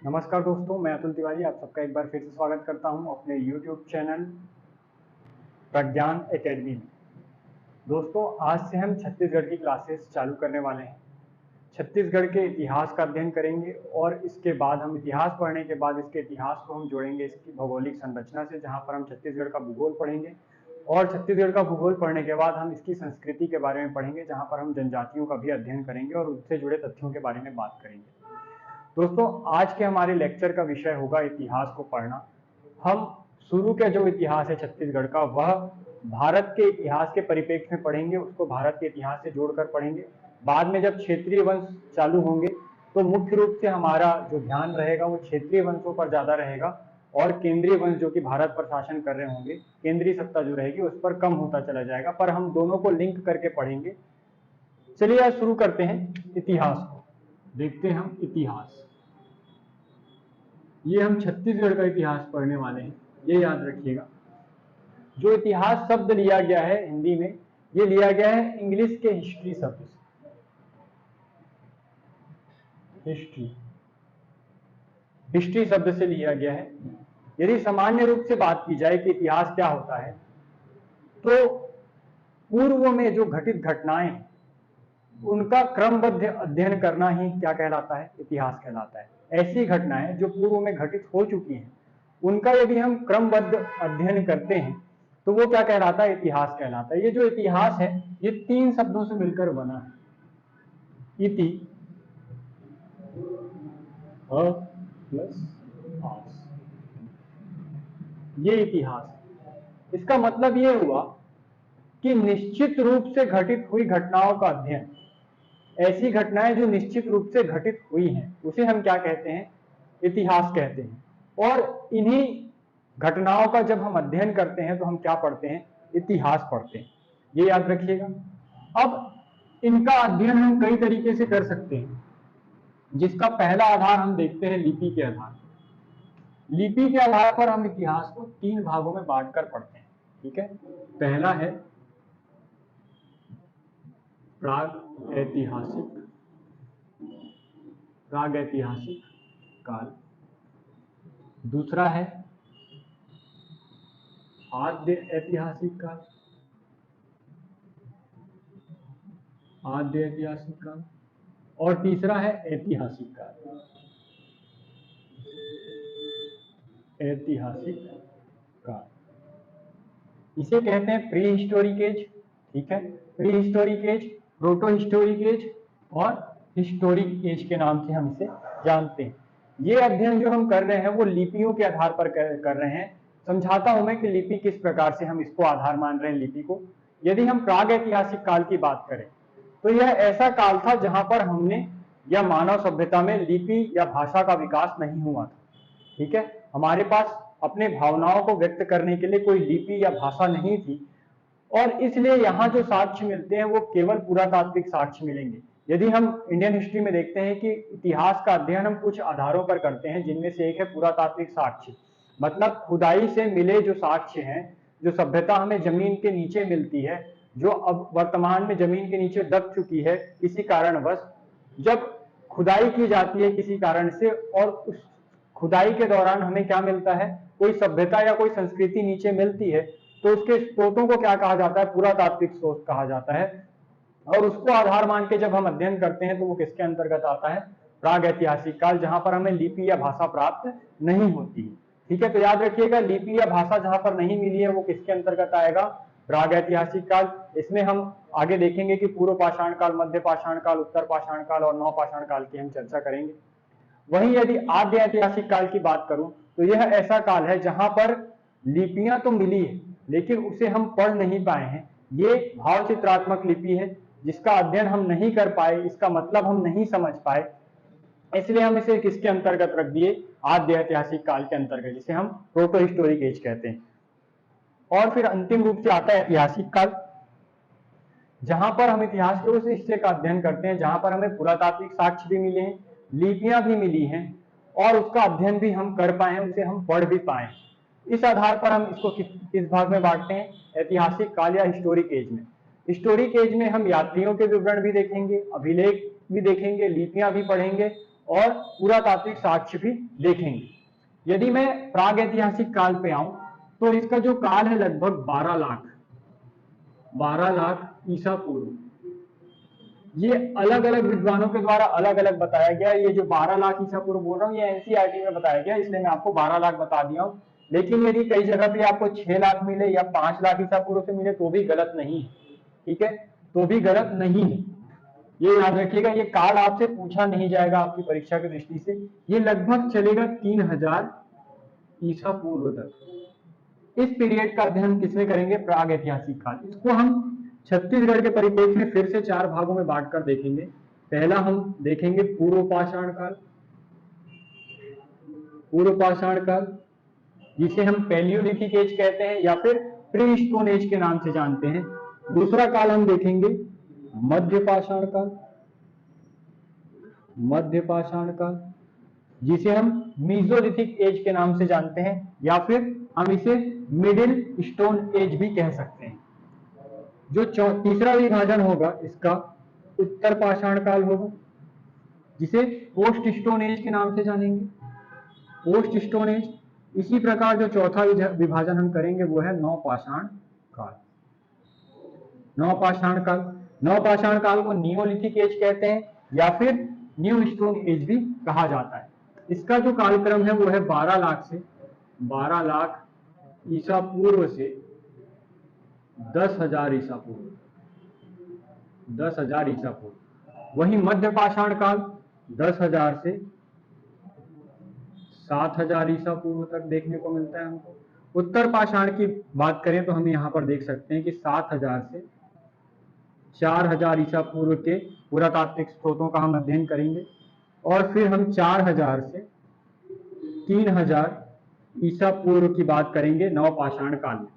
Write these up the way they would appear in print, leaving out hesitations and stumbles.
नमस्कार दोस्तों, मैं अतुल तिवारी आप सबका एक बार फिर से स्वागत करता हूं अपने YouTube चैनल प्रज्ञान एकेडमी में। दोस्तों, आज से हम छत्तीसगढ़ की क्लासेस चालू करने वाले हैं। छत्तीसगढ़ के इतिहास का अध्ययन करेंगे और इसके बाद हम इतिहास पढ़ने के बाद इसके इतिहास को हम जोड़ेंगे इसकी भौगोलिक संरचना से, जहाँ पर हम छत्तीसगढ़ का भूगोल पढ़ेंगे। और छत्तीसगढ़ का भूगोल पढ़ने के बाद हम इसकी संस्कृति के बारे में पढ़ेंगे, जहाँ पर हम जनजातियों का भी अध्ययन करेंगे और उनसे जुड़े तथ्यों के बारे में बात करेंगे। दोस्तों, आज के हमारे लेक्चर का विषय होगा इतिहास को पढ़ना। हम शुरू के जो इतिहास है छत्तीसगढ़ का, वह भारत के इतिहास के परिप्रेक्ष्य में पढ़ेंगे, उसको भारत के इतिहास से जोड़कर पढ़ेंगे। बाद में जब क्षेत्रीय वंश चालू होंगे तो मुख्य रूप से हमारा जो ध्यान रहेगा वो क्षेत्रीय वंशों पर ज्यादा रहेगा और केंद्रीय वंश जो कि भारत पर शासन कर रहे होंगे, केंद्रीय सत्ता जो रहेगी उस पर कम होता चला जाएगा, पर हम दोनों को लिंक करके पढ़ेंगे। चलिए आज शुरू करते हैं इतिहास को। देखते हैं हम इतिहास। ये हम छत्तीसगढ़ का इतिहास पढ़ने वाले हैं, ये याद रखिएगा। जो इतिहास शब्द लिया गया है हिंदी में, ये लिया गया है इंग्लिश के हिस्ट्री शब्द से। हिस्ट्री शब्द से लिया गया है। यदि सामान्य रूप से बात की जाए कि इतिहास क्या होता है, तो पूर्व में जो घटित घटनाएं हैं उनका क्रमबद्ध अध्ययन करना ही क्या कहलाता है? इतिहास कहलाता है। ऐसी घटनाएं जो पूर्व में घटित हो चुकी हैं, उनका यदि हम क्रमबद्ध अध्ययन करते हैं तो वो क्या कहलाता है? इतिहास कहलाता है। ये जो इतिहास है ये 3 शब्दों से मिलकर बना है। इति प्लस आस, ये इतिहास है। इसका मतलब ये हुआ कि निश्चित रूप से घटित हुई घटनाओं का अध्ययन। ऐसी घटनाएं जो निश्चित रूप से घटित हुई हैं उसे हम क्या कहते हैं? इतिहास कहते हैं। और इन्हीं घटनाओं का जब हम अध्ययन करते हैं तो हम क्या पढ़ते हैं? इतिहास पढ़ते हैं। ये याद रखिएगा। अब इनका अध्ययन हम कई तरीके से कर सकते हैं, जिसका पहला आधार हम देखते हैं लिपि के आधार। लिपि के आधार पर हम इतिहास को 3 भागों में बांटकर पढ़ते हैं। ठीक है, पहला है प्राग ऐतिहासिक काल। दूसरा है आद्य ऐतिहासिक काल। और तीसरा है ऐतिहासिक काल। इसे कहते हैं प्री हिस्टोरिक एज। ठीक है, prehistoric age, proto historic age और हिस्टोरिक एज के नाम से हम इसे जानते हैं। ये अध्ययन जो हम कर रहे हैं वो लिपियों के आधार पर कर रहे हैं। समझाता हूं मैं कि लिपि किस प्रकार से हम इसको आधार मान रहे हैं लिपि को। यदि हम प्राग ऐतिहासिक काल की बात करें तो यह ऐसा काल था जहां पर हमने या मानव सभ्यता में लिपि या भाषा का विकास नहीं हुआ था। ठीक है, हमारे पास अपने भावनाओं को व्यक्त करने के लिए कोई लिपि या भाषा नहीं थी, और इसलिए यहाँ जो साक्ष्य मिलते हैं वो केवल पुरातात्विक साक्ष्य मिलेंगे। यदि हम इंडियन हिस्ट्री में देखते हैं कि इतिहास का अध्ययन हम कुछ आधारों पर करते हैं, जिनमें से एक है पुरातात्विक साक्ष्य, मतलब खुदाई से मिले जो साक्ष्य हैं, जो सभ्यता हमें जमीन के नीचे मिलती है, जो अब वर्तमान में जमीन के नीचे दब चुकी है किसी कारणवश। जब खुदाई की जाती है किसी कारण से और उस खुदाई के दौरान हमें क्या मिलता है? कोई सभ्यता या कोई संस्कृति नीचे मिलती है, तो उसके स्रोतों को क्या कहा जाता है? पुरातात्विक स्रोत कहा जाता है। और उसको आधार मान के जब हम अध्ययन करते हैं तो वो किसके अंतर्गत आता है? प्राग ऐतिहासिक काल, जहां पर हमें लिपि या भाषा प्राप्त नहीं होती है। ठीक है, तो याद रखिएगा, लिपि या भाषा जहां पर नहीं मिली है वो किसके अंतर्गत आएगा? प्राग ऐतिहासिक काल। इसमें हम आगे देखेंगे कि पूर्व पाषाण काल, मध्य पाषाण काल, उत्तर पाषाण काल और नव पाषाण काल की हम चर्चा करेंगे। वहीं यदि आद्य ऐतिहासिक काल की बात करूं तो यह ऐसा काल है जहां पर लिपियां तो मिली है लेकिन उसे हम पढ़ नहीं पाए हैं। ये भाव चित्रात्मक लिपि है जिसका अध्ययन हम नहीं कर पाए, इसका मतलब हम नहीं समझ पाए, इसलिए हम इसे किसके अंतर्गत रख दिए? आद्य ऐतिहासिक काल के अंतर्गत, जिसे हम प्रोटो हिस्टोरिक एज कहते हैं। और फिर अंतिम रूप से आता है ऐतिहासिक काल, जहां पर हम इतिहास के उस हिस्से का अध्ययन करते हैं जहां पर हमें पुरातात्विक साक्ष्य भी मिले हैं, लिपियां भी मिली हैं और उसका अध्ययन भी हम कर पाए हैं, उसे हम पढ़ भी पाए। इस आधार पर हम इसको किस भाग में बांटते हैं? ऐतिहासिक काल या हिस्टोरिक एज में। हिस्टोरिक एज में हम यात्रियों के विवरण भी देखेंगे, अभिलेख भी देखेंगे, लिपियां भी पढ़ेंगे और पुरातात्विक साक्ष्य भी देखेंगे। यदि मैं प्राग ऐतिहासिक काल पे आऊं तो इसका जो काल है लगभग 12 लाख ईसा पूर्व। ये अलग अलग विद्वानों के द्वारा अलग अलग बताया गया। ये जो 12 लाख ईसा पूर्व बोल रहा हूँ ये एनसीईआरटी में बताया गया, इसलिए मैं आपको 12 लाख बता दिया हूँ। लेकिन यदि कई जगह पे आपको 6 लाख मिले या 5 लाख ईसा पूर्व से मिले तो भी गलत नहीं है, ठीक है, तो भी गलत नहीं है। ये याद रखिएगा, ये काल आपसे पूछा नहीं जाएगा आपकी परीक्षा की दृष्टि से। ये लगभग चलेगा 3000 ईसा पूर्व तक। इस पीरियड का अध्ययन किसमें करेंगे? प्राग ऐतिहासिक काल। इसको हम छत्तीसगढ़ के परिप्रेक्ष्य में फिर से 4 भागों में बांटकर देखेंगे। पहला हम देखेंगे पूर्व पाषाण काल, पूर्व पाषाण काल जिसे हम पैलियोलिथिक एज कहते हैं या फिर प्री स्टोन एज के नाम से जानते हैं। दूसरा काल हम देखेंगे मध्य पाषाण काल, मध्य पाषाण काल जिसे हम मीजोलिथिक एज के नाम से जानते हैं या फिर हम इसे मिडिल स्टोन एज भी कह सकते हैं। जो तीसरा विभाजन होगा इसका उत्तर पाषाण काल होगा जिसे पोस्ट स्टोन एज के नाम से जानेंगे, पोस्ट स्टोन एज। इसी प्रकार जो चौथा विभाजन हम करेंगे वो है नवपाषाण काल, नवपाषाण काल। नवपाषाण काल को नियोलिथिक एज कहते हैं या फिर न्यू स्टोन एज भी कहा जाता है। इसका जो कालक्रम है वो है 12 लाख से 12 लाख ईसा पूर्व से 10,000 ईसा पूर्व, 10,000 ईसा पूर्व। वही मध्य पाषाण काल 10,000 से 7,000 ईसा पूर्व तक देखने को मिलता है हमको। उत्तर पाषाण की बात करें तो हम यहाँ पर देख सकते हैं कि 7,000 से 4,000 ईसा पूर्व के पुरातात्विक स्रोतों का हम अध्ययन करेंगे और फिर हम 4,000 से 3,000 ईसा पूर्व की बात करेंगे नवपाषाण काल में।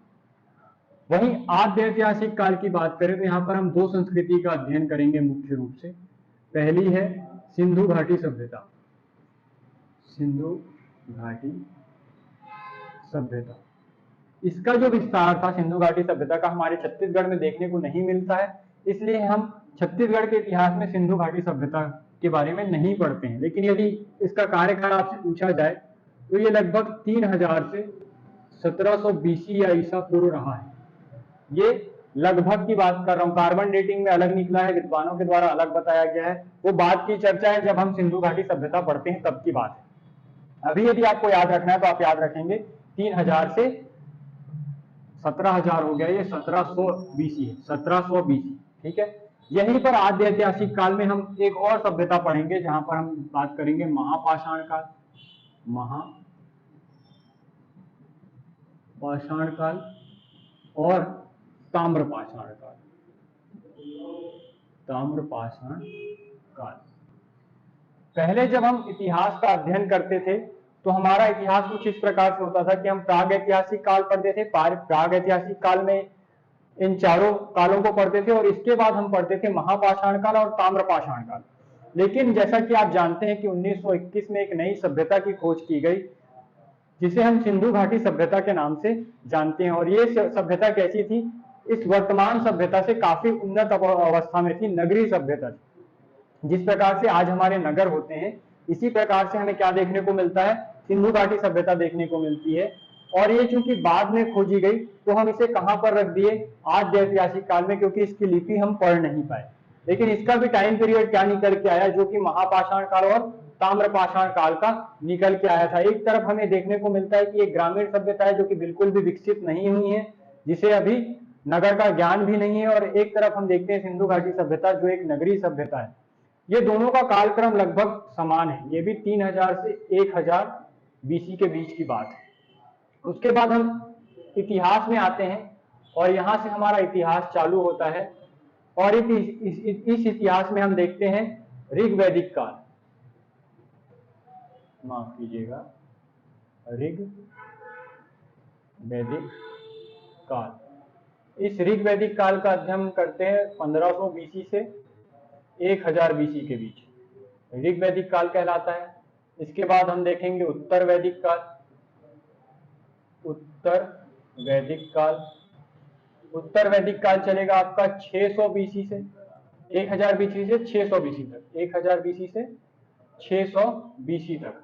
वहीं आद्य ऐतिहासिक काल की बात करें तो यहाँ पर हम 2 संस्कृति का अध्ययन करेंगे मुख्य रूप से। पहली है सिंधु घाटी सभ्यता, सिंधु घाटी सभ्यता। इसका जो विस्तार था सिंधु घाटी सभ्यता का हमारे छत्तीसगढ़ में देखने को नहीं मिलता है, इसलिए हम छत्तीसगढ़ के इतिहास में सिंधु घाटी सभ्यता के बारे में नहीं पढ़ते हैं। लेकिन यदि इसका कार्यकाल आपसे पूछा जाए तो ये लगभग 3000 से 1700 BC या ईसा पूर्व रहा है। ये लगभग की बात कर रहा हूँ, कार्बन डेटिंग में अलग निकला है, विद्वानों के द्वारा अलग बताया गया है, वो बात की चर्चा है जब हम सिंधु घाटी सभ्यता पढ़ते हैं तब की बात है। अभी यदि आपको याद रखना है तो आप याद रखेंगे 3000 से 17,000 हो गया, ये 1700 BC है, 1700 BC, ठीक है। यहीं पर आद्य ऐतिहासिक काल में हम एक और सभ्यता पढ़ेंगे जहां पर हम बात करेंगे महापाषाण काल, महापाषाण काल और ताम्रपाषाण काल, ताम्रपाषाण काल। पहले जब हम इतिहास का अध्ययन करते थे तो हमारा इतिहास कुछ इस प्रकार से होता था कि हम प्राग ऐतिहासिक काल पढ़ते थे, प्राग ऐतिहासिक काल में इन चारों कालों को पढ़ते थे और इसके बाद हम पढ़ते थे महापाषाण काल और ताम्रपाषाण काल। लेकिन जैसा कि आप जानते हैं कि 1921 में एक नई सभ्यता की खोज की गई जिसे हम सिंधु घाटी सभ्यता के नाम से जानते हैं। और ये सभ्यता कैसी थी? इस वर्तमान सभ्यता से काफी उन्नत अवस्था में थी, नगरीय सभ्यता थी। जिस प्रकार से आज हमारे नगर होते हैं इसी प्रकार से हमें क्या देखने को मिलता है? सिंधु घाटी सभ्यता देखने को मिलती है। और ये चूंकि बाद में खोजी गई तो हम इसे कहां पर रख दिए? आद्य ऐतिहासिक काल में, क्योंकि इसकी लिपि हम पढ़ नहीं पाए। लेकिन इसका भी टाइम पीरियड क्या निकल के आया, जो कि महापाषाण काल और ताम्रपाषाण काल का निकल के आया था। एक तरफ हमें देखने को मिलता है कि एक ग्रामीण सभ्यता है जो कि बिल्कुल भी विकसित नहीं हुई है, जिसे अभी नगर का ज्ञान भी नहीं है, और एक तरफ हम देखते हैं सिंधु घाटी सभ्यता जो एक नगरीय सभ्यता है। ये दोनों का कालक्रम लगभग समान है, ये भी 3000 से 1000 BC के बीच की बात है। उसके बाद हम इतिहास में आते हैं और यहां से हमारा इतिहास चालू होता है और इस इतिहास में हम देखते हैं ऋग्वैदिक काल, माफ कीजिएगा, ऋग्वैदिक काल। इस ऋग्वैदिक काल का अध्ययन करते हैं 1500 BC से 1000 BC के बीच, ऋग्वैदिक काल कहलाता है। इसके बाद हम देखेंगे उत्तर वैदिक काल, उत्तर वैदिक काल। उत्तर वैदिक काल चलेगा आपका 600 BC से 1000 BC से 600 BC तक, 1000 BC से 600 बीसी तक।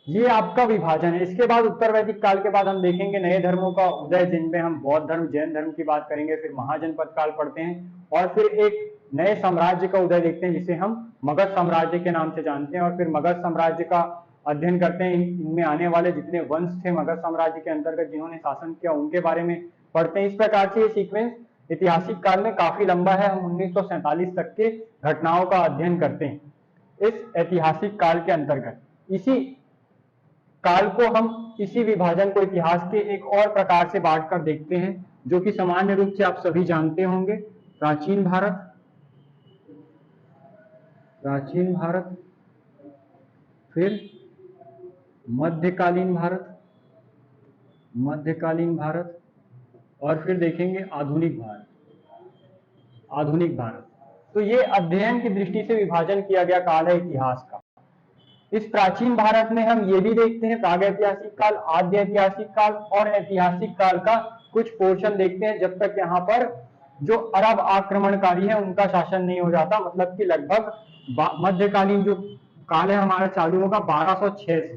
ये आपका विभाजन है। इसके बाद उत्तर वैदिक काल के बाद हम देखेंगे नए धर्मों का उदय, जिनमें हम बौद्ध धर्म, जैन धर्म की बात करेंगे, फिर महाजनपद काल पढ़ते हैं और फिर एक नए साम्राज्य का उदय देखते हैं जिसे हम मगध साम्राज्य के नाम से जानते हैं, और फिर मगध साम्राज्य का अध्ययन करते हैं। इनमें आने वाले जितने वंश थे मगध साम्राज्य के अंतर्गत जिन्होंने शासन किया उनके बारे में पढ़ते हैं। इस प्रकार से ये सीक्वेंस ऐतिहासिक काल में काफी लंबा है। हम 1947 तक के घटनाओं का अध्ययन करते हैं इस ऐतिहासिक काल के अंतर्गत। इसी काल को हम, इसी विभाजन को इतिहास के एक और प्रकार से बांटकर देखते हैं जो कि सामान्य रूप से आप सभी जानते होंगे। प्राचीन भारत, प्राचीन भारत, फिर मध्यकालीन भारत, मध्यकालीन भारत, और फिर देखेंगे आधुनिक भारत, आधुनिक भारत। तो ये अध्ययन की दृष्टि से विभाजन किया गया काल है इतिहास का। इस प्राचीन भारत में हम ये भी देखते हैं प्रागैतिहासिक काल, आद्य ऐतिहासिक काल और ऐतिहासिक काल का कुछ पोर्शन देखते हैं जब तक यहाँ पर जो अरब आक्रमणकारी है उनका शासन नहीं हो जाता। मतलब कि लगभग मध्यकालीन जो काल है हमारा चालू होगा 1206 से,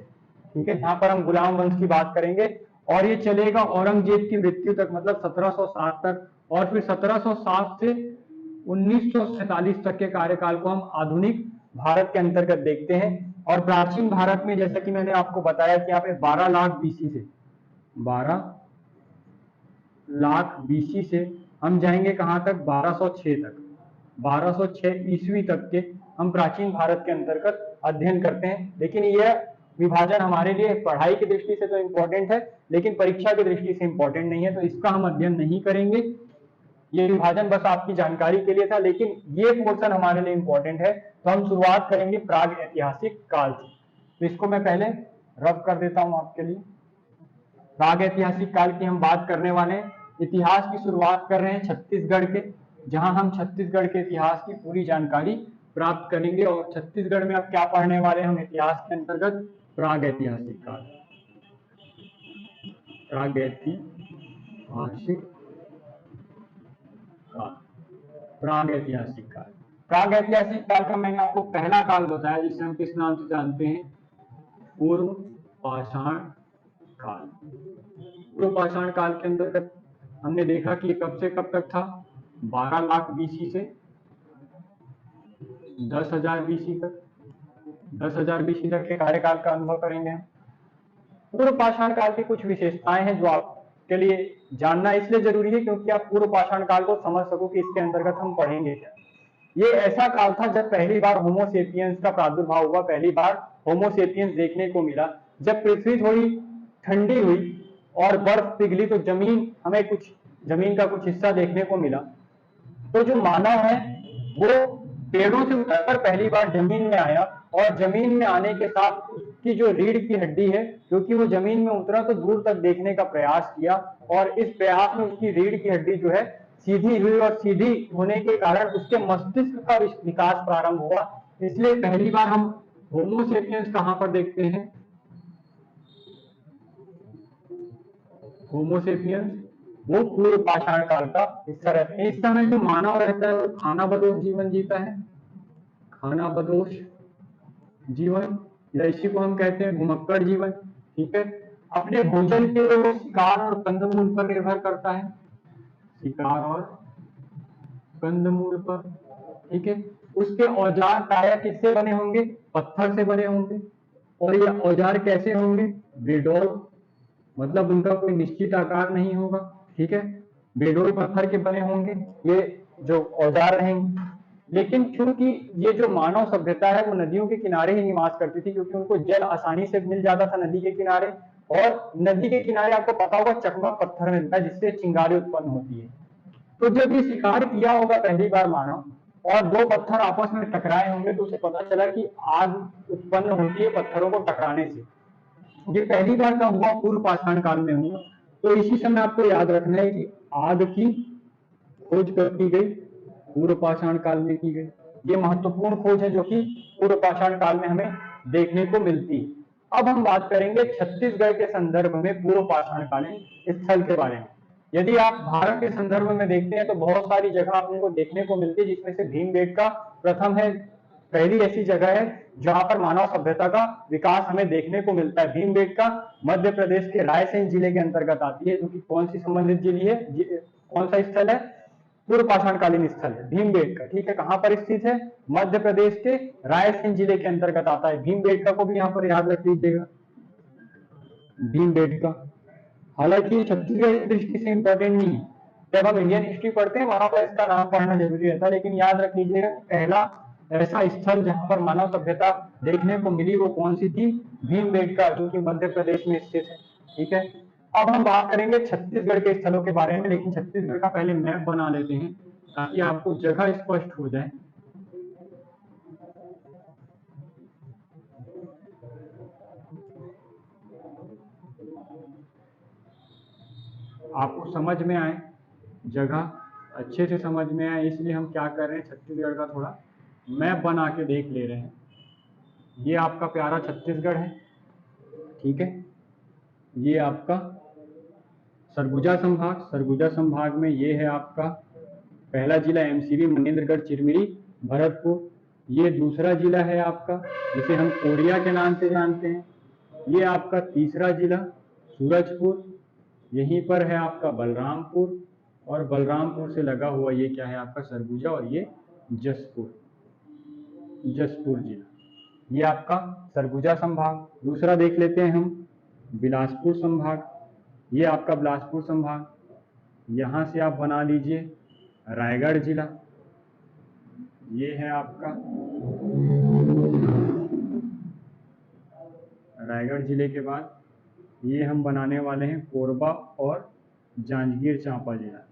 ठीक है, यहाँ पर हम गुलाम वंश की बात करेंगे और ये चलेगा औरंगजेब की मृत्यु तक, मतलब 1707 तक, और फिर 1707 से 1947 तक के कार्यकाल को हम आधुनिक भारत के अंतर्गत देखते हैं। और प्राचीन भारत में जैसा कि मैंने आपको बताया कि यहाँ पे 12 लाख बीसी से, 12 लाख बीसी से हम जाएंगे कहां तक, 1206 तक, 1206 ईस्वी तक के हम प्राचीन भारत के अंतर्गत अध्ययन करते हैं। लेकिन यह विभाजन हमारे लिए पढ़ाई की दृष्टि से तो इंपॉर्टेंट है लेकिन परीक्षा की दृष्टि से इंपॉर्टेंट नहीं है, तो इसका हम अध्ययन नहीं करेंगे। ये विभाजन बस आपकी जानकारी के लिए था, लेकिन ये पोर्शन हमारे लिए इंपॉर्टेंट है। तो हम शुरुआत करेंगे प्राग ऐतिहासिक काल से। तो इसको मैं पहले रफ कर देता हूं आपके लिए। प्राग ऐतिहासिक काल की हम बात करने वाले हैं। इतिहास की शुरुआत कर रहे हैं छत्तीसगढ़ के, जहां हम छत्तीसगढ़ के इतिहास की पूरी जानकारी प्राप्त करेंगे। और छत्तीसगढ़ में अब क्या पढ़ने वाले हम इतिहास के अंतर्गत, प्राग ऐतिहासिक काल, प्राग ऐतिहासिक काल, प्राग ऐतिहासिक काल। प्राग ऐतिहासिक काल का मैंने आपको पहला काल बताया जिसे हम किस नाम से जानते हैं, पूर्व पाषाण काल। पूर्व पाषाण काल के अंतर्गत हमने देखा कि कब से कब तक था, 12 लाख बीसी से 10,000 बीसी तक, 10,000 बीसी तक के कार्यकाल का अनुभव करेंगे। पूर्व पाषाण काल की कुछ विशेषताएं हैं जो आपके लिए जानना इसलिए जरूरी है क्योंकि आप पूर्व पाषाण काल को समझ सको कि इसके अंतर्गत हम पढ़ेंगे क्या। ये ऐसा काल था जब पहली बार होमो सेपियंस का प्रादुर्भाव हुआ, पहली बार होमो सेपियंस देखने को मिला। जब पृथ्वी थोड़ी ठंडी हुई और बर्फ पिघली तो जमीन का कुछ हिस्सा देखने को मिला। तो जो मानव है वो पेड़ों से उतरकर पहली बार जमीन में आया और जमीन में आने के साथ उसकी जो रीढ़ की हड्डी है, क्योंकि वो जमीन में उतरा तो दूर तक देखने का प्रयास किया और इस प्रयास में उसकी रीढ़ की हड्डी जो है सीधी हुई और सीधी होने के कारण उसके मस्तिष्क का विकास प्रारंभ हुआ। इसलिए पहली बार हम होमो सेपियंस कहां पर देखते हैं, होमो सेपियंस वो पूर्व पाषाण काल का हिस्सा रहते हैं। इस समय जो मानव रहता है वो खानाबदोश जीवन जीता है, खानाबदोश जीवन, या इसी को हम कहते हैं घुमक्कड़ जीवन, ठीक है। अपने भोजन के लिए वो शिकार और कंदमूल पर निर्भर करता है, शिकार और कंदमूल पर, ठीक है। उसके औजार प्रायः किससे बने होंगे, पत्थर से बने होंगे। और ये औजार कैसे होंगे, बेडोल, मतलब उनका कोई निश्चित आकार नहीं होगा, ठीक है, बेडोल पत्थर के बने होंगे ये जो औजार रहेंगे। लेकिन क्योंकि ये जो मानव सभ्यता है वो नदियों के किनारे ही निवास करती थी, क्योंकि उनको जल आसानी से मिल जाता था नदी के किनारे, और नदी के किनारे आपको पता होगा चकमक पत्थर मिलता है जिससे चिंगारी उत्पन्न होती है। तो जब ये शिकार किया होगा पहली बार मानव और दो पत्थर आपस में टकराए होंगे तो उसे पता चला कि आग उत्पन्न होती है पत्थरों को टकराने से। ये पहली बार का हुआ पूर्व पाषाण काल में हुआ। तो इसी समय आपको याद रखना है कि आग की खोज कब की गई, पूर्व पाषाण काल में की गई। ये महत्वपूर्ण खोज है जो कि पूर्व पाषाण काल में हमें देखने को मिलती है। अब हम बात करेंगे छत्तीसगढ़ के संदर्भ में पूर्व पाषाण कालीन स्थल के बारे में। यदि आप भारत के संदर्भ में देखते हैं तो बहुत सारी जगह आपको देखने को मिलती है, जिसमें से भीमबेटका प्रथम है पहली ऐसी जगह है जहां पर मानव सभ्यता का विकास हमें देखने को मिलता है। भीमबेटका मध्य प्रदेश के रायसेन जिले के अंतर्गत आती है, जो कि कौन सी संबंधित जिले है, कौन सा स्थल है, पूर्व पाषाणकालीन स्थल है भीमबेटका। ठीक है, कहां पर स्थित है, मध्य प्रदेश के रायसेन जिले के अंतर्गत आता है। भीमबेटका को भी यहाँ पर याद रख लीजिएगा, भीमबेटका। हालांकि छत्तीसगढ़ की दृष्टि से इंपॉर्टेंट नहीं है, जब हम इंडियन हिस्ट्री पढ़ते हैं वहां पर इसका नाम पढ़ना जरूरी रहता है, लेकिन याद रख लीजिएगा पहला ऐसा स्थल जहां पर मानव सभ्यता देखने को मिली वो कौन सी थी, भीमबेटका, जो कि मध्य प्रदेश में स्थित है। ठीक है, अब हम बात करेंगे छत्तीसगढ़ के स्थलों के बारे में, लेकिन छत्तीसगढ़ का पहले मैप बना लेते हैं ताकि आपको जगह स्पष्ट हो जाए। आपको समझ में आए, जगह अच्छे से समझ में आए, इसलिए हम क्या कर रहे हैं, छत्तीसगढ़ का थोड़ा मैप बना के देख ले रहे हैं। ये आपका प्यारा छत्तीसगढ़ है। ठीक है, ये आपका सरगुजा संभाग, सरगुजा संभाग में ये है आपका पहला जिला एमसीबी मनेन्द्रगढ़ चिरमिरी भरतपुर। ये दूसरा जिला है आपका जिसे हम कोरिया के नाम से जानते हैं। ये आपका तीसरा जिला सूरजपुर, यहीं पर है आपका बलरामपुर, और बलरामपुर से लगा हुआ ये क्या है आपका सरगुजा, और ये जसपुर, जसपुर जिला। ये आपका सरगुजा संभाग। दूसरा देख लेते हैं हम बिलासपुर संभाग, ये आपका बिलासपुर संभाग। यहाँ से आप बना लीजिए रायगढ़ जिला, ये है आपका रायगढ़ जिले के बाद ये हम बनाने वाले हैं कोरबा और जांजगीर चांपा जिला।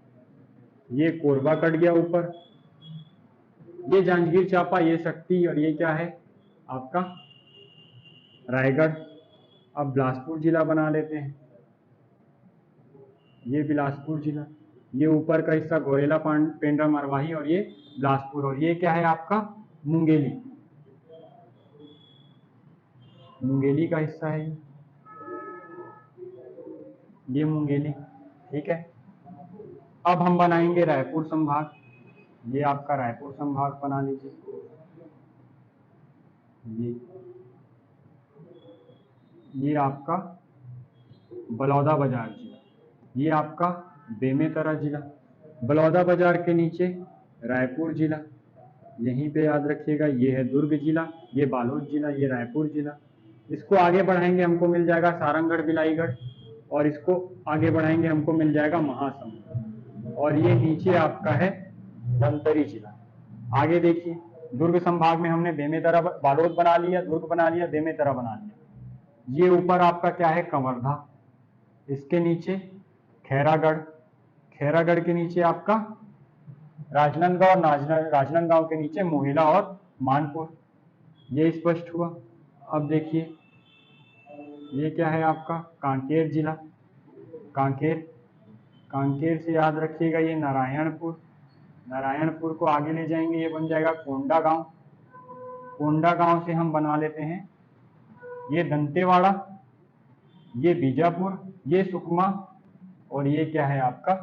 ये कोरबा कट गया ऊपर, ये जांजगीर चांपा, ये शक्ति, और ये क्या है आपका रायगढ़। अब बिलासपुर जिला बना लेते हैं, ये बिलासपुर जिला, ये ऊपर का हिस्सा गोरेला पेंड्रा मरवाही, और ये बिलासपुर, और ये क्या है आपका मुंगेली, मुंगेली का हिस्सा है ये मुंगेली। ठीक है, अब हम बनाएंगे रायपुर संभाग, ये आपका रायपुर संभाग बना लीजिए। ये आपका बलौदा बाजार जिला, ये आपका बेमेतरा जिला, बलौदा बाजार के नीचे रायपुर जिला, यहीं पे याद रखिएगा। ये है दुर्ग जिला, ये बालोद जिला, ये रायपुर जिला। इसको आगे बढ़ाएंगे हमको मिल जाएगा सारंगगढ़ बिलाईगढ़, और इसको आगे बढ़ाएंगे हमको मिल जाएगा महासमुंद, और ये नीचे आपका है धमतरी जिला। आगे देखिए, दुर्ग संभाग में हमने बेमेतरा बालोद बना लिया, दुर्ग बना लिया, बेमेतरा बना लिया। ये ऊपर आपका क्या है कवर्धा, इसके नीचे खैरागढ़, खैरागढ़ के नीचे आपका राजनांदगांव, राजनांदगांव के नीचे मोहिला और मानपुर। ये स्पष्ट हुआ। अब देखिए ये क्या है आपका कांकेर जिला, कांकेर, कांकेर से याद रखिएगा ये नारायणपुर, नारायणपुर को आगे ले जाएंगे, ये बन जाएगा कोंडागांव, कोंडागांव से हम बना लेते हैं ये दंतेवाड़ा, ये बीजापुर, ये सुकमा, और ये क्या है आपका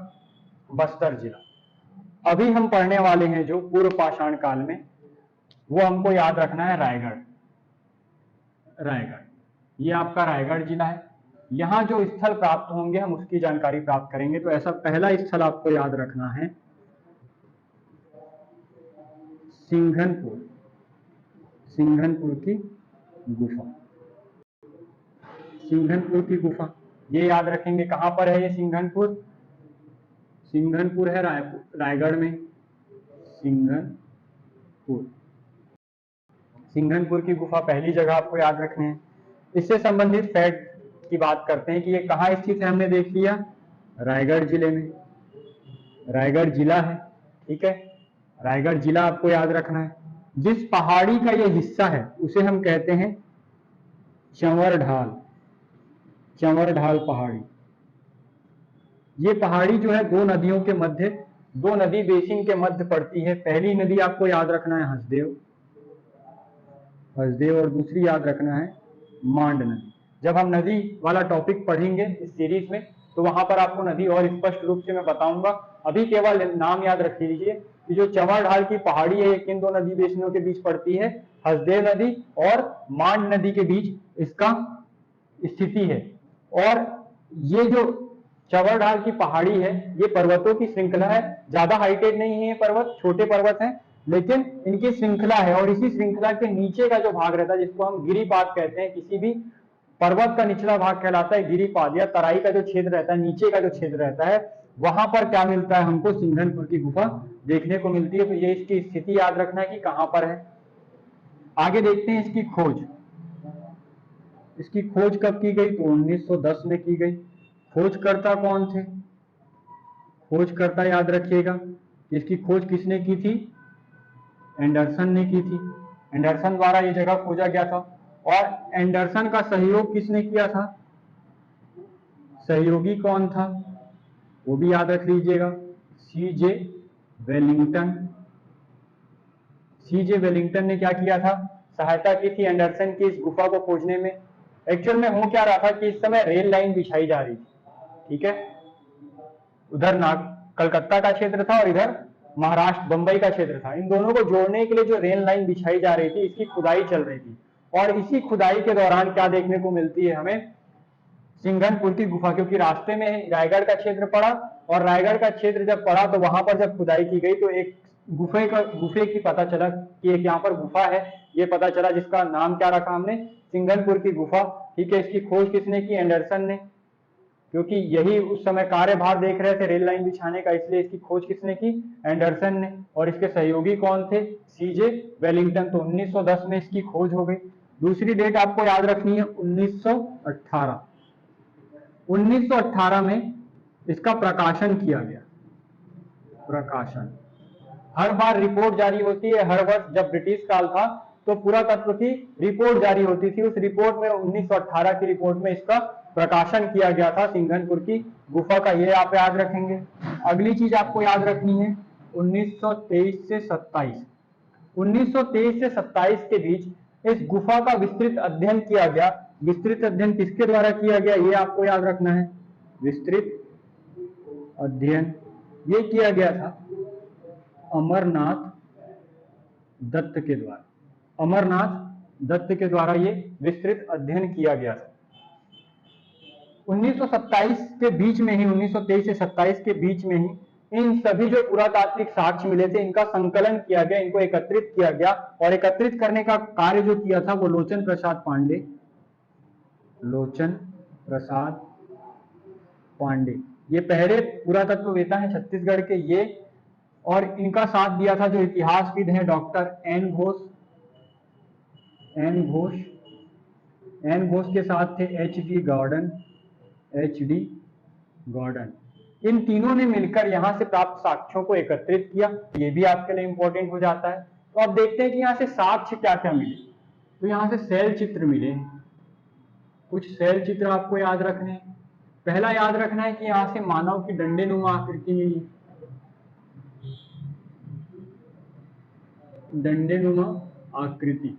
बस्तर जिला। अभी हम पढ़ने वाले हैं जो पूर्व पाषाण काल में, वो हमको याद रखना है रायगढ़, रायगढ़, ये आपका रायगढ़ जिला है। यहाँ जो स्थल प्राप्त होंगे हम उसकी जानकारी प्राप्त करेंगे। तो ऐसा पहला स्थल आपको याद रखना है सिंघनपुर, सिंघनपुर की गुफा, सिंघनपुर की गुफा, ये याद रखेंगे। कहां पर है ये सिंघनपुर, सिंघनपुर है रायगढ़ में, सिंघनपुर, सिंघनपुर की गुफा पहली जगह आपको याद रखनी है। इससे संबंधित फैक्ट की बात करते हैं कि ये कहाँ स्थित है, हमने देख लिया रायगढ़ जिले में, रायगढ़ जिला है। ठीक है, रायगढ़ जिला आपको याद रखना है। जिस पहाड़ी का ये हिस्सा है उसे हम कहते हैं चंवर ढाल, चंवर ढाल पहाड़ी। ये पहाड़ी जो है दो नदियों के मध्य, दो नदी बेसिन के मध्य पड़ती है। पहली नदी आपको याद रखना है हसदेव, हसदेव, और दूसरी याद रखना है मांड नदी। जब हम नदी वाला टॉपिक पढ़ेंगे इस सीरीज में तो वहां पर आपको नदी और स्पष्ट रूप से मैं बताऊंगा। अभी केवल नाम याद रख लीजिए कि जो चंवर ढाल की पहाड़ी है, किन दो नदी बेसिनों के बीच पड़ती है, हसदेव नदी और मांड नदी के बीच इसका स्थिति है। और ये जो चंवर ढाल की पहाड़ी है, ये पर्वतों की श्रृंखला है। ज्यादा हाइटेड नहीं है ये पर्वत, छोटे पर्वत हैं, लेकिन इनकी श्रृंखला है। और इसी श्रृंखला के नीचे का जो भाग रहता है, जिसको हम गिरिपाद कहते हैं, किसी भी पर्वत का निचला भाग कहलाता है गिरिपाद, या तराई का जो क्षेत्र रहता है, नीचे का जो क्षेत्र रहता है, वहां पर क्या मिलता है हमको, सिंघनपुर की गुफा देखने को मिलती है। तो ये इसकी स्थिति याद रखना है कि कहां पर है। आगे देखते हैं इसकी खोज। इसकी खोज कब की गई, तो 1910 में की गई। खोजकर्ता कौन थे, खोजकर्ता याद रखिएगा। इसकी खोज किसने की थी, एंडरसन ने की थी। एंडरसन द्वारा ये जगह खोजा गया था। और एंडरसन का सहयोग किसने किया था, सहयोगी कौन था, वो भी याद रख लीजिएगा, सीजे वेलिंगटन। सीजे वेलिंगटन ने क्या किया था, सहायता की थी एंडरसन की इस गुफा को खोजने में। एक्चुअल में हो क्या रहा था कि इस समय रेल लाइन बिछाई जा रही थी, ठीक है। उधर कलकत्ता का क्षेत्र था और इधर महाराष्ट्र बंबई का क्षेत्र था। इन दोनों को जोड़ने के लिए जो रेल लाइन बिछाई जा रही थी, इसकी खुदाई चल रही थी। और इसी खुदाई के दौरान क्या देखने को मिलती है हमें, सिंघनपुर की गुफा, क्योंकि रास्ते में रायगढ़ का क्षेत्र पड़ा, और रायगढ़ का क्षेत्र जब पड़ा तो वहां पर जब खुदाई की गई तो एक गुफे की पता चला कि एक यहाँ पर गुफा है, ये पता चला, जिसका नाम क्या रखा हमने, सिंघनपुर की गुफा, ठीक है। इसकी खोज किसने की, एंडरसन ने, क्योंकि यही उस समय कार्यभार देख रहे थे रेल लाइन बिछाने का, इसलिए इसकी खोज किसने की, एंडरसन ने। और इसके सहयोगी कौन थे, सीजे वेलिंगटन। तो 1910 में इसकी खोज हो गई। दूसरी डेट आपको याद रखनी है 1918। 1918 में इसका प्रकाशन किया गया। प्रकाशन, हर बार रिपोर्ट जारी होती है, हर वर्ष जब ब्रिटिश काल था तो पुरातत्व की रिपोर्ट जारी होती थी। उस रिपोर्ट में 1918 की रिपोर्ट में इसका प्रकाशन किया गया था, सिंघनपुर की गुफा का, ये आप याद रखेंगे। अगली चीज आपको याद रखनी है 1923 से 27। 1923 से 27 के बीच इस गुफा का विस्तृत अध्ययन किया गया। विस्तृत अध्ययन किसके द्वारा किया गया, ये आपको याद रखना है। विस्तृत अध्ययन ये किया गया था अमरनाथ दत्त के द्वारा। अमरनाथ दत्त के द्वारा ये विस्तृत अध्ययन किया गया था। 1927 के बीच में ही, 1923 से 27 के बीच में ही इन सभी जो पुरातात्विक साक्ष्य मिले थे, इनका संकलन किया गया, इनको एकत्रित किया गया। और एकत्रित करने का कार्य जो किया था वो लोचन प्रसाद पांडे, लोचन प्रसाद पांडे, ये पहले पुरातत्ववेता हैं छत्तीसगढ़ के ये। और इनका साथ दिया था जो इतिहासविद हैं doctor N Ghosh. N Ghosh के साथ थे एच डी गॉर्डन। इन तीनों ने मिलकर यहां से प्राप्त साक्ष्यों को एकत्रित किया। ये भी आपके लिए इंपॉर्टेंट हो जाता है। तो अब देखते हैं कि यहाँ से साक्ष्य क्या क्या मिले। तो यहाँ से शैल चित्र मिले, कुछ शैल चित्र आपको याद रखने हैं। पहला याद रखना है कि यहाँ से मानव की डंडेनुमा आकृति मिली, डंडेनुमा आकृति।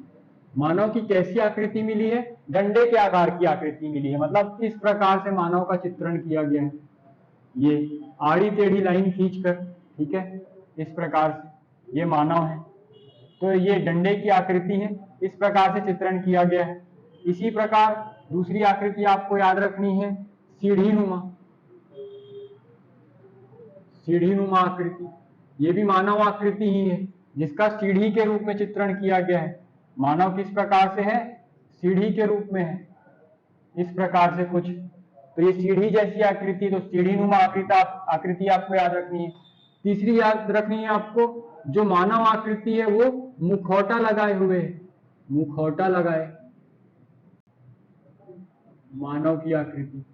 मानव की कैसी आकृति मिली है, डंडे के आकार की आकृति मिली है। मतलब इस प्रकार से मानव का चित्रण किया गया है, ये आड़ी टेढ़ी लाइन खींचकर, ठीक है, इस प्रकार से ये मानव है। तो ये डंडे की आकृति है, इस प्रकार से चित्रण किया गया है। इसी प्रकार दूसरी आकृति आपको याद रखनी है सीढ़ीनुमा आकृति। ये भी मानव आकृति ही है, जिसका सीढ़ी के रूप में चित्रण किया गया है। मानव किस प्रकार से है, सीढ़ी के रूप में है, इस प्रकार से कुछ। तो ये सीढ़ी जैसी आकृति, तो सीढ़ीनुमा आकृति आपको याद रखनी है। तीसरी याद रखनी है आपको, जो मानव आकृति है वो मुखौटा लगाए हुए है, मुखौटा लगाए, मानव की आकृति।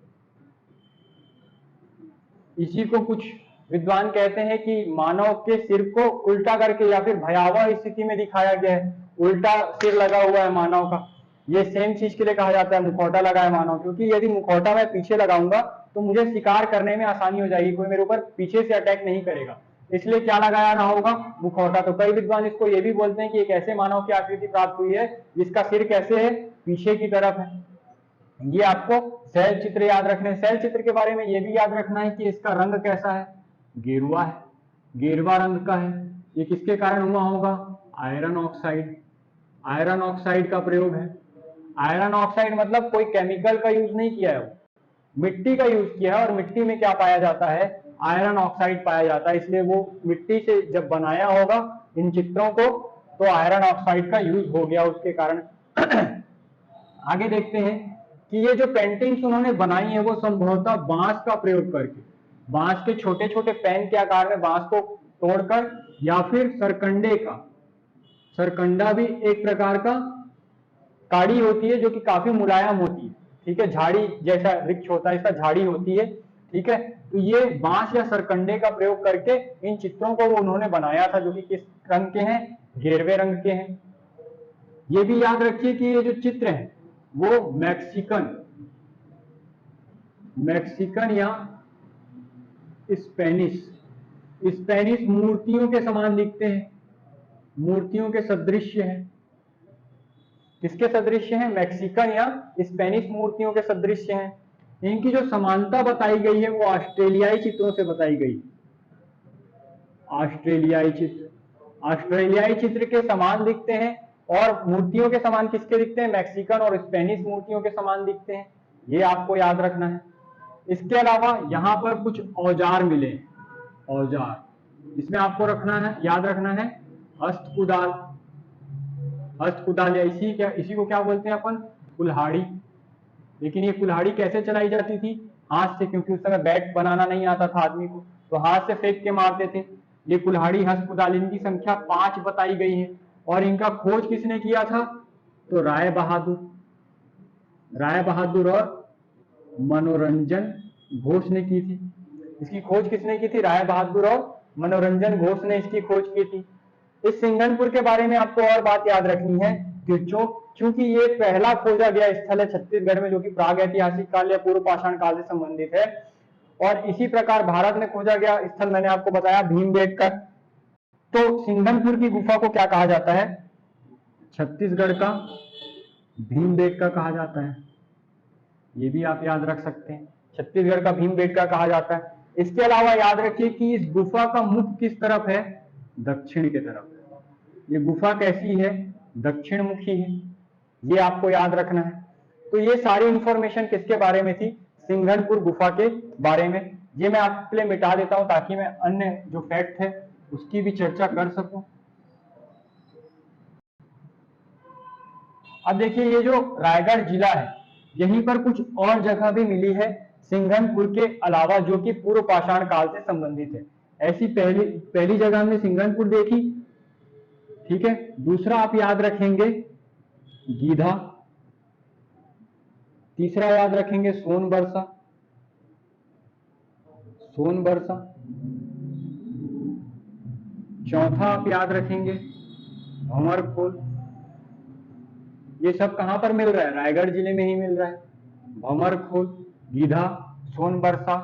इसी को कुछ विद्वान कहते हैं कि मानव के सिर को उल्टा करके या फिर भयावह स्थिति में दिखाया गया है, उल्टा सिर लगा हुआ है मानव का। ये सेम चीज के लिए कहा जाता है मुखौटा लगा है मानव, क्योंकि यदि मुखौटा मैं पीछे लगाऊंगा तो मुझे शिकार करने में आसानी हो जाएगी, कोई मेरे ऊपर पीछे से अटैक नहीं करेगा। इसलिए क्या लगाया रहा होगा, मुखौटा। तो कई विद्वान इसको ये भी बोलते हैं कि एक ऐसे मानव की आकृति प्राप्त हुई है जिसका सिर कैसे है, पीछे की तरफ है। ये आपको शैल चित्र याद रखने हैं। शैल चित्र के बारे में ये भी याद रखना है कि इसका रंग कैसा है, गेरुआ है, गेरुआ रंग का है। ये किसके कारण हुआ होगा, आयरन ऑक्साइड, आयरन ऑक्साइड का प्रयोग है। आयरन ऑक्साइड मतलब कोई केमिकल का यूज नहीं किया है, मिट्टी का यूज किया है, और मिट्टी में क्या पाया जाता है, आयरन ऑक्साइड पाया जाता है, इसलिए वो मिट्टी से जब बनाया होगा इन चित्रों को तो आयरन ऑक्साइड का यूज हो गया उसके कारण। आगे देखते हैं कि ये जो पेंटिंग्स उन्होंने बनाई है वो संभवतः बांस का प्रयोग करके, बांस के छोटे छोटे पेन के आकार में बांस को तोड़कर, या फिर सरकंडे का, सरकंडा भी एक प्रकार का काड़ी होती है जो कि काफी मुलायम होती है, ठीक है, झाड़ी जैसा वृक्ष होता है इसका, झाड़ी होती है, ठीक है। तो ये बांस या सरकंडे का प्रयोग करके इन चित्रों को वो उन्होंने बनाया था, जो कि किस रंग के हैं, गेरवे रंग के हैं। ये भी याद रखिए कि ये जो चित्र है वो मैक्सिकन, मैक्सिकन या स्पेनिश, स्पेनिश मूर्तियों के समान दिखते हैं, मूर्तियों के सदृश हैं। किसके सदृश हैं, मैक्सिकन या स्पेनिश मूर्तियों के सदृश हैं। इनकी जो समानता बताई गई है वो ऑस्ट्रेलियाई चित्रों से बताई गई, ऑस्ट्रेलियाई चित्र, ऑस्ट्रेलियाई चित्र के समान दिखते हैं, और मूर्तियों के समान किसके दिखते हैं, मैक्सिकन और स्पेनिश मूर्तियों के समान दिखते हैं। ये आपको याद रखना है। इसके अलावा यहाँ पर कुछ औजार मिले, औजार, इसमें आपको रखना है, याद रखना है, हस्तकुदाल, हस्तकुदाल, या इसी को क्या बोलते हैं अपन, कुल्हाड़ी। लेकिन ये कुल्हाड़ी कैसे चलाई जाती थी, हाथ से, क्योंकि उस समय बैट बनाना नहीं आता था आदमी को, तो हाथ से फेंक के मारते थे। ये कुल्हाड़ी, हस्तकुदाल, इनकी संख्या 5 बताई गई है। और इनका खोज किसने किया था, तो राय बहादुर, राय बहादुर और मनोरंजन घोष ने की थी। इसकी खोज किसने की थी, राय बहादुर और मनोरंजन घोष ने इसकी खोज की थी। इस सिंघनपुर के बारे में आपको और बात याद रखनी है कि चूंकि ये पहला खोजा गया स्थल है छत्तीसगढ़ में, जो कि प्राग ऐतिहासिक काल या पूर्व पाषाण काल से संबंधित है। और इसी प्रकार भारत में खोजा गया स्थल मैंने आपको बताया भीमबेटका। तो सिंघनपुर की गुफा को क्या कहा जाता है, छत्तीसगढ़ का भीमबेटका कहा जाता है। ये भी आप याद रख सकते हैं, छत्तीसगढ़ का भीमबेटका कहा जाता है। इसके अलावा याद रखिए कि इस गुफा का मुख किस तरफ है, दक्षिण के तरफ। ये गुफा कैसी है, दक्षिण मुखी है, ये आपको याद रखना है। तो ये सारी इंफॉर्मेशन किसके बारे में थी, सिंघनपुर गुफा के बारे में। ये मैं आपके लिए मिटा देता हूं ताकि मैं अन्य जो फैक्ट है उसकी भी चर्चा कर सकूं। अब देखिए, ये जो रायगढ़ जिला है, यहीं पर कुछ और जगह भी मिली है सिंघनपुर के अलावा, जो कि पूर्व पाषाण काल से संबंधित है। ऐसी पहली जगह हमने सिंघनपुर देखी, ठीक है। दूसरा आप याद रखेंगे गीधा, तीसरा याद रखेंगे सोनबरसा, सोनबरसा, चौथा आप याद रखेंगे भंवरखोल। ये सब कहां पर मिल रहा है, रायगढ़ जिले में ही मिल रहा है। भंवरखोल, गीधा, सोनबरसा,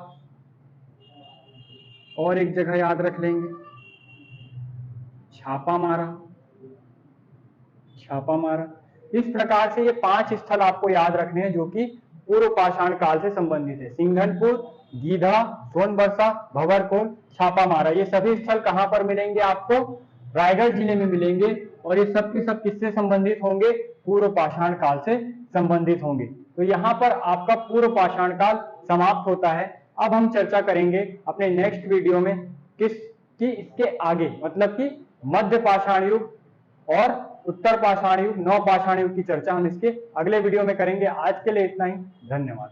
और एक जगह याद रख लेंगे छापामारा, छापामारा। इस प्रकार से ये 5 स्थल आपको याद रखने हैं जो कि पूर्व पाषाण काल से संबंधित है। सिंघनपुर, गीधा, सोनबरसा, भंवरखोल, छापामारा, ये सभी स्थल कहां पर मिलेंगे आपको, रायगढ़ जिले में मिलेंगे। और ये सब के सब किससे संबंधित होंगे, पूर्व पाषाण काल से संबंधित होंगे। तो यहाँ पर आपका पूर्व पाषाण काल समाप्त होता है। अब हम चर्चा करेंगे अपने नेक्स्ट वीडियो में इसके आगे, मतलब कि मध्य पाषाण युग और उत्तर पाषाण युग, नव पाषाण युग की चर्चा हम इसके अगले वीडियो में करेंगे। आज के लिए इतना ही, धन्यवाद।